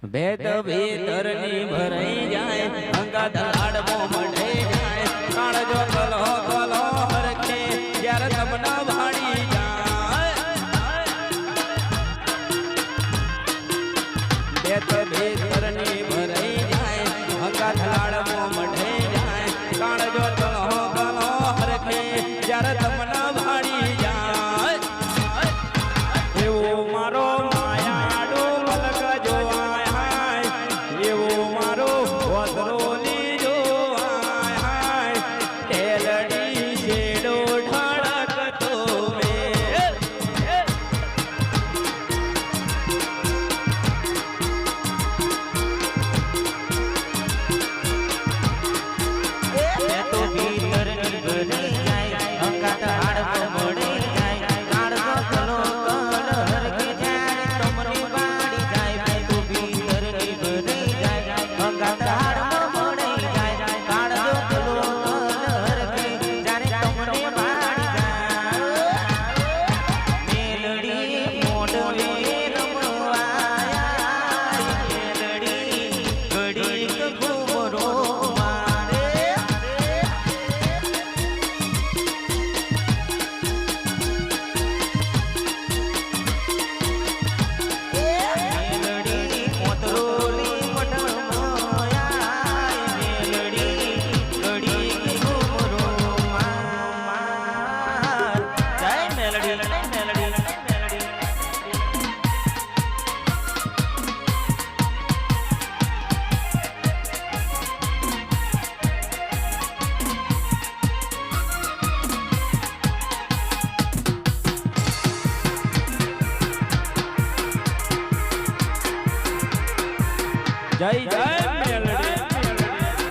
ભેદ ભીતરની ભરાઈ જાય અંગા ધલાડવો મળે જાય કાળજો કલો કલો હરખે જ્યારે તમના ભાડી જાય ભેદ ભીતરની ભરાઈ જાય અંગા ધલાડવો મળે જાય કાળજો કલો કલો હરખે જ્યારે તમના ભાડી જાય એવો મારો જય જય